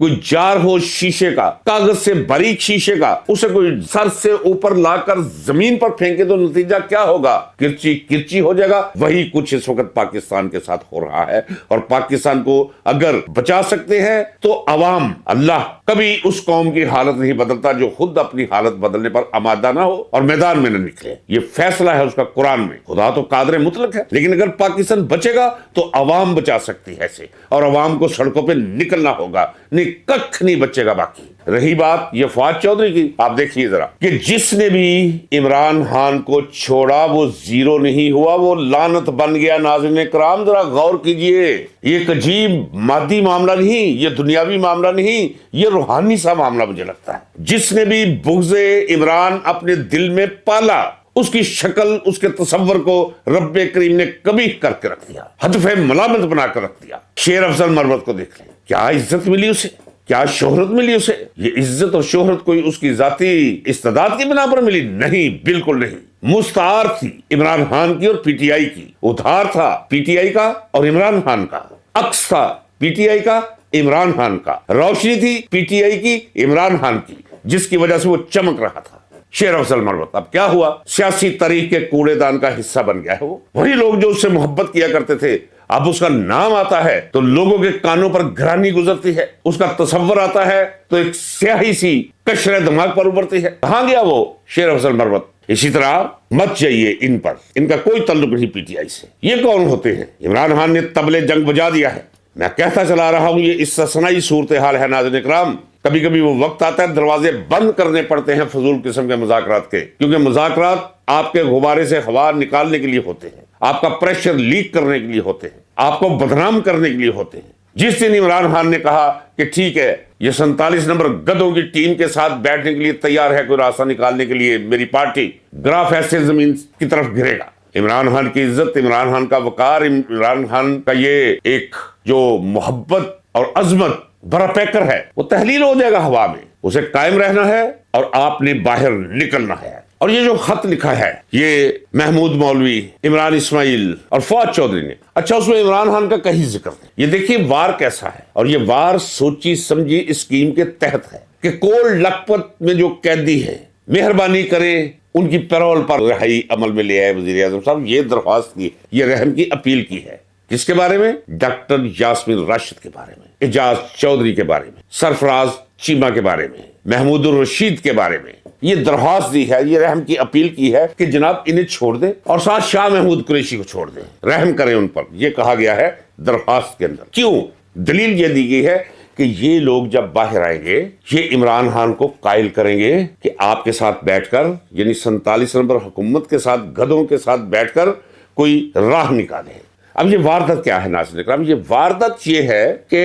کوئی جار ہو شیشے کا، کاغذ سے باریک شیشے کا، اسے کوئی سر سے اوپر لا کر زمین پر پھینکے تو نتیجہ کیا ہوگا؟ کرچی کرچی ہو جائے گا۔ وہی کچھ اس وقت پاکستان کے ساتھ ہو رہا ہے، اور پاکستان کو اگر بچا سکتے ہیں تو عوام، اللہ کبھی اس قوم کی حالت نہیں بدلتا جو خود اپنی حالت بدلنے پر آمادہ نہ ہو اور میدان میں نہ نکلے۔ یہ فیصلہ ہے اس کا قرآن میں۔ خدا تو قادر مطلق ہے، لیکن اگر پاکستان بچے گا تو عوام بچا سکتی ہے اسے، اور عوام کو سڑکوں پہ نکلنا ہوگا، نہیں ککھ نہیں بچے گا باقی۔ رہی بات یہ فواد چودھری کی، آپ دیکھیے ذرا کہ جس نے بھی عمران خان کو چھوڑا وہ زیرو نہیں ہوا، وہ لعنت بن گیا۔ ناظرین کرام ذرا غور کیجئے، یہ ایک عجیب مادی معاملہ نہیں، یہ دنیاوی معاملہ نہیں، یہ روحانی سا معاملہ مجھے لگتا ہے۔ جس نے بھی بغض عمران اپنے دل میں پالا، اس کی شکل، اس کے تصور کو رب کریم نے کبھی کر کے رکھ دیا، ہدف ملامت بنا کر رکھ دیا۔ شیر افضل مروت کو دیکھ لیں، کیا عزت ملی اسے، کیا شہرت ملی اسے۔ یہ عزت اور شہرت کوئی اس کی ذاتی استعداد کی بنا پر ملی؟ نہیں، بالکل نہیں۔ مستعار تھی عمران خان کی اور پی ٹی آئی کی، ادھار تھا پی ٹی آئی کا اور عمران خان کا، عکس تھا پی ٹی آئی کا عمران خان کا، روشنی تھی پی ٹی آئی کی عمران خان کی، جس کی وجہ سے وہ چمک رہا تھا۔ شیر افضل مروت اب کیا ہوا؟ سیاسی تاریخ کے کوڑے دان کا حصہ بن گیا ہے وہ۔ وہی لوگ جو اس سے محبت کیا کرتے تھے، اب اس کا نام آتا ہے تو لوگوں کے کانوں پر گھرانی گزرتی ہے، اس کا تصور آتا ہے تو ایک سیاہی سی قشر دماغ پر ابھرتی ہے۔ کہاں گیا وہ شیر افضل مروت؟ اسی طرح مت جائیے ان پر، ان کا کوئی تعلق نہیں پی ٹی آئی سے۔ یہ کون ہوتے ہیں؟ عمران خان نے طبلے جنگ بجا دیا ہے۔ میں کہتا چلا رہا ہوں یہ استثنائی صورتحال ہے ناظرین اکرام۔ کبھی کبھی وہ وقت آتا ہے دروازے بند کرنے پڑتے ہیں فضول قسم کے مذاکرات کے، کیونکہ مذاکرات آپ کے غبارے سے ہوا نکالنے کے لیے ہوتے ہیں، آپ کا پریشر لیک کرنے کے لیے ہوتے ہیں، آپ کو بدنام کرنے کے لیے ہوتے ہیں۔ جس دن عمران خان نے کہا کہ ٹھیک ہے، یہ 47 نمبر گدوں کی ٹیم کے ساتھ بیٹھنے کے لیے تیار ہے، کوئی راستہ نکالنے کے لیے میری پارٹی، گراف ایسے زمین کی طرف گرے گا۔ عمران خان کی عزت، عمران خان کا وقار، عمران خان کا یہ ایک جو محبت اور عظمت برا پیکر ہے، وہ تحلیل ہو جائے گا ہوا میں۔ اسے قائم رہنا ہے اور آپ نے باہر نکلنا ہے۔ اور یہ جو خط لکھا ہے یہ محمود مولوی، عمران اسماعیل اور فواد چودھری نے، اچھا اس میں عمران خان کا کہیں ذکر نہیں۔ یہ دیکھیے وار کیسا ہے، اور یہ وار سوچی سمجھی اسکیم کے تحت ہے کہ کولڈ لکھپت میں جو قیدی ہے مہربانی کریں ان کی پیرول پر رہائی عمل میں لے آئے وزیر اعظم صاحب۔ یہ درخواست کی، یہ رحم کی اپیل کی ہے۔ کس کے بارے میں؟ ڈاکٹر یاسمین راشد کے بارے میں، اعجاز چودھری کے بارے میں، سرفراز چیمہ کے بارے میں، محمود الرشید کے بارے میں۔ یہ درخواست دی ہے، یہ رحم کی اپیل کی ہے کہ جناب انہیں چھوڑ دیں اور ساتھ شاہ محمود قریشی کو چھوڑ دیں، رحم کریں ان پر۔ یہ کہا گیا ہے درخواست کے اندر۔ کیوں؟ دلیل یہ دی گئی ہے کہ یہ لوگ جب باہر آئیں گے، یہ عمران خان کو قائل کریں گے کہ آپ کے ساتھ بیٹھ کر، یعنی 47 نمبر حکومت کے ساتھ، گدھوں کے ساتھ بیٹھ کر کوئی راہ نکالے۔ اب یہ واردت کیا ہے ناظرین اکرام؟ یہ واردت یہ ہے کہ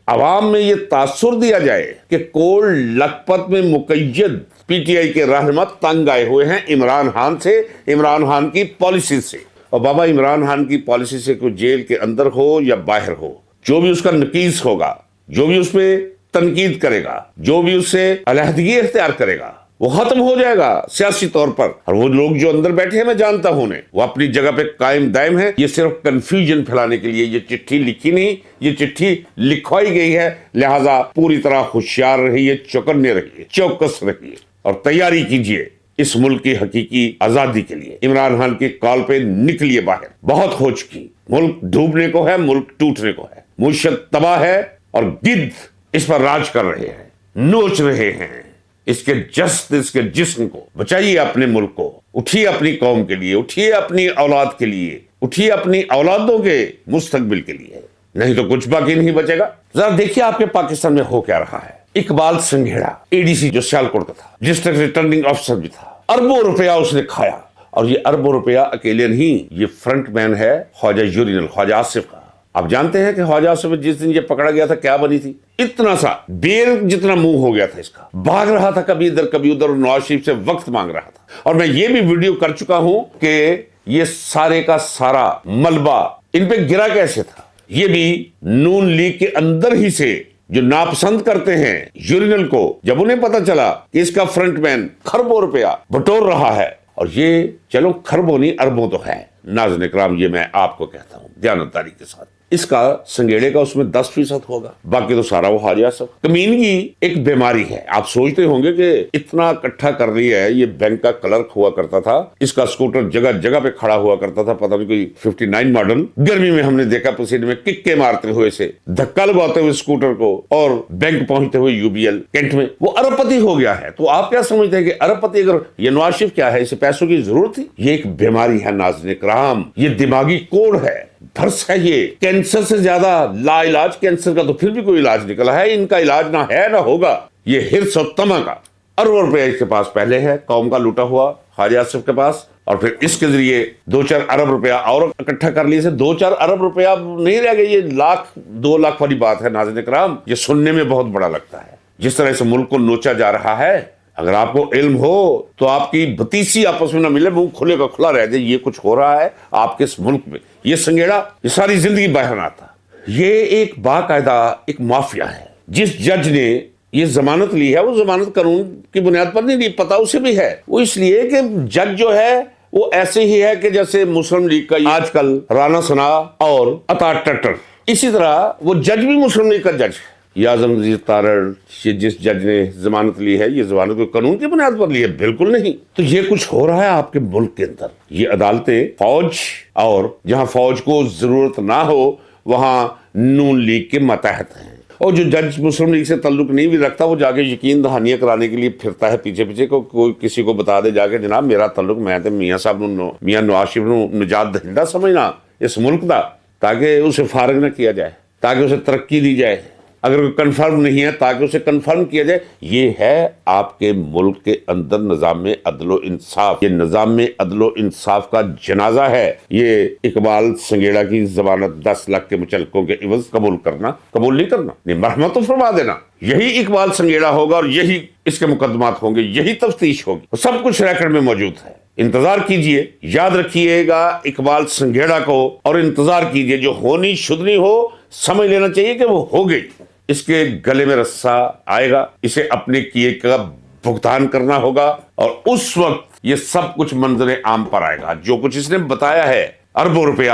عوام میں یہ تاثر دیا جائے کہ کولڈ لکھپت میں مقید پی ٹی آئی کے رہنما تنگ آئے ہوئے ہیں عمران خان سے، عمران خان کی پالیسی سے۔ اور بابا عمران خان کی پالیسی سے کوئی جیل کے اندر ہو یا باہر ہو، جو بھی اس کا نقیص ہوگا، جو بھی اس پہ تنقید کرے گا، جو بھی اس سے علیحدگی اختیار کرے گا، وہ ختم ہو جائے گا سیاسی طور پر۔ اور وہ لوگ جو اندر بیٹھے ہیں میں جانتا ہوں انہیں، وہ اپنی جگہ پہ قائم دائم ہیں۔ یہ صرف کنفیوژن پھیلانے کے لیے یہ چٹھی لکھی نہیں، یہ چٹھی لکھوائی گئی ہے، لہٰذا پوری طرح ہوشیار رہیے، چوکنے رہیے، چوکس رہیے اور تیاری کیجیے اس ملک کی حقیقی آزادی کے لیے۔ عمران خان کی کال پہ نکلیے باہر، بہت ہو چکی، ملک ڈوبنے کو ہے، ملک ٹوٹنے کو ہے، معیشت تباہ ہے اور گدھ اس پر راج کر رہے ہیں، نوچ رہے ہیں۔ اس کے جسد، اس کے جسم کو بچائیے، اپنے ملک کو، اٹھیے اپنی قوم کے لیے، اٹھیے اپنی اولاد کے لیے، اٹھیے اپنی اولادوں کے مستقبل کے لیے، نہیں تو کچھ باقی نہیں بچے گا۔ ذرا دیکھیے آپ کے پاکستان میں ہو کیا رہا ہے۔ اقبال سنگھیڑا اے ڈی سی جو سیالکوٹ کا تھا، ڈسٹرکٹ ریٹرننگ آفیسر بھی تھا، اربوں روپیہ اس نے کھایا، اور یہ اربوں روپیہ اکیلے نہیں، یہ فرنٹ مین ہے خواجہ یورینل، خواجہ آصف کا۔ آپ جانتے ہیں کہ خواجہ آصف جس دن یہ پکڑا گیا تھا کیا بنی تھی؟ اتنا سا بیر جتنا منہ ہو گیا تھا اس کا، بھاگ رہا تھا کبھی ادھر کبھی ادھر، اور نواز شریف سے وقت مانگ رہا تھا۔ اور میں یہ بھی ویڈیو کر چکا ہوں کہ یہ سارے کا سارا ملبہ ان پہ گرا کیسے تھا۔ یہ بھی نون لیگ کے اندر ہی سے جو ناپسند کرتے ہیں یورینل کو، جب انہیں پتا چلا کہ اس کا فرنٹ مین کھربوں روپیہ بٹور رہا ہے، اور یہ چلو کھربوں نہیں اربوں تو ہے، ناظرین اکرام یہ میں آپ کو کہتا ہوں دیانتداری کے ساتھ، اس کا سنگیڑے کا اس میں 10% ہوگا، باقی تو سارا وہ حاجہ سب۔ کمینگی ایک بیماری ہے۔ آپ سوچتے ہوں گے کہ اتنا اکٹھا کر لیا ہے، یہ بینک کا کلرک ہوا کرتا تھا، اس کا اسکوٹر جگہ جگہ پہ کھڑا ہوا کرتا تھا، پتہ نہیں کوئی 59 ماڈل، گرمی میں ہم نے دیکھا پسینے میں ککے مارتے ہوئے سے دھکا لگاتے ہوئے اسکوٹر کو اور بینک پہنچتے ہوئے UBL کینٹ میں، وہ ارب پتی ہو گیا ہے۔ تو آپ کیا سمجھتے ہیں کہ ارب پتی اگر یہ نواز شریف کیا ہے، اسے پیسوں کی ضرورت تھی؟ یہ ایک بیماری ہے ناظرین کرام، یہ دماغی کوڑ ہے، دھرس ہے۔ یہ کینسر سے زیادہ لا علاج، کینسر کا تو پھر بھی کوئی علاج نکلا ہے، ان کا علاج نہ ہے نہ ہوگا۔ یہ ہرس اور طمع کا اربوں روپے اس کے پاس پہلے ہے، قوم کا لوٹا ہوا خواجہ آصف کے پاس، اور پھر اس کے ذریعے 2-4 ارب روپیہ اور اکٹھا کر لیے سے 2-4 ارب روپیہ نہیں رہ گئے۔ یہ 1-2 لاکھ والی بات ہے ناظرین کرام، یہ سننے میں بہت بڑا لگتا ہے۔ جس طرح سے ملک کو نوچا جا رہا ہے، اگر آپ کو علم ہو تو آپ کی بتیسی آپس میں نہ ملے، منہ کھلے کا کھلا رہ جائے، یہ کچھ ہو رہا ہے آپ کے اس ملک میں۔ یہ سنگیڑا یہ ساری زندگی باہر آتا۔ یہ ایک باقاعدہ ایک مافیا ہے۔ جس جج نے یہ ضمانت لی ہے، وہ ضمانت قانون کی بنیاد پر نہیں لی، پتہ اسے بھی ہے، وہ اس لیے کہ جج جو ہے وہ ایسے ہی ہے کہ جیسے مسلم لیگ کا آج کل رانا ثنا اور عطا ٹٹر، اسی طرح وہ جج بھی مسلم لیگ کا جج ہے۔ یہ اعظم نذیر تارڑ، جس جج نے ضمانت لی ہے، یہ ضمانت کو قانون کی بنیاد پر لی ہے؟ بالکل نہیں۔ تو یہ کچھ ہو رہا ہے آپ کے ملک کے اندر۔ یہ عدالتیں فوج، اور جہاں فوج کو ضرورت نہ ہو وہاں نون لیگ کے ماتحت ہیں، اور جو جج مسلم لیگ سے تعلق نہیں بھی رکھتا، وہ جا کے یقین دہانیاں کرانے کے لیے پھرتا ہے پیچھے پیچھے، کو کوئی کسی کو بتا دے جا کے جناب میرا تعلق، میں تے میاں صاحب میاں نواز شریف نو نجات دہندہ سمجھنا اس ملک دا، تاکہ اسے فارغ نہ کیا جائے، تاکہ اسے ترقی دی جائے، اگر کوئی کنفرم نہیں ہے تاکہ اسے کنفرم کیا جائے۔ یہ ہے آپ کے ملک کے اندر نظام عدل و انصاف۔ یہ نظام عدل و انصاف کا جنازہ ہے۔ یہ اقبال سنگیڑا کی ضمانت 10 لاکھ کے مچلقوں کے عوض قبول نہیں کرنا، نہیں مرحمت تو فرما دینا۔ یہی اقبال سنگیڑا ہوگا، اور یہی اس کے مقدمات ہوں گے، یہی تفتیش ہوگی، سب کچھ ریکارڈ میں موجود ہے۔ انتظار کیجئے، یاد رکھیے گا اقبال سنگیڑا کو، اور انتظار کیجئے، جو ہونی شدنی ہو سمجھ لینا چاہیے کہ وہ ہو گئی۔ اس کے گلے میں رسا آئے گا، اسے اپنے کیے کا بھگتان کرنا ہوگا، اور اس وقت یہ سب کچھ منظر عام پر آئے گا۔ جو کچھ اس نے بتایا ہے، اربوں روپیہ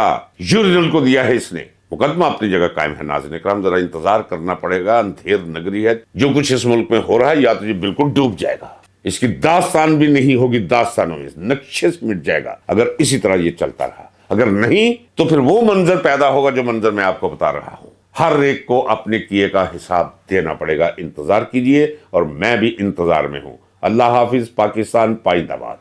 یورینل کو دیا ہے اس نے، مقدمہ اپنی جگہ قائم ہے۔ ناظرین اکرام، ذرا انتظار کرنا پڑے گا، اندھیر نگری ہے۔ جو کچھ اس ملک میں ہو رہا ہے، یا تو یہ بالکل ڈوب جائے گا، اس کی داستان بھی نہیں ہوگی، داستانوں میں نقشے سے مٹ جائے گا اگر اسی طرح یہ چلتا رہا۔ اگر نہیں تو پھر وہ منظر پیدا ہوگا جو منظر میں آپ کو بتا رہا ہوں۔ ہر ایک کو اپنے کیے کا حساب دینا پڑے گا۔ انتظار کیجئے، اور میں بھی انتظار میں ہوں۔ اللہ حافظ۔ پاکستان پائندہ باد۔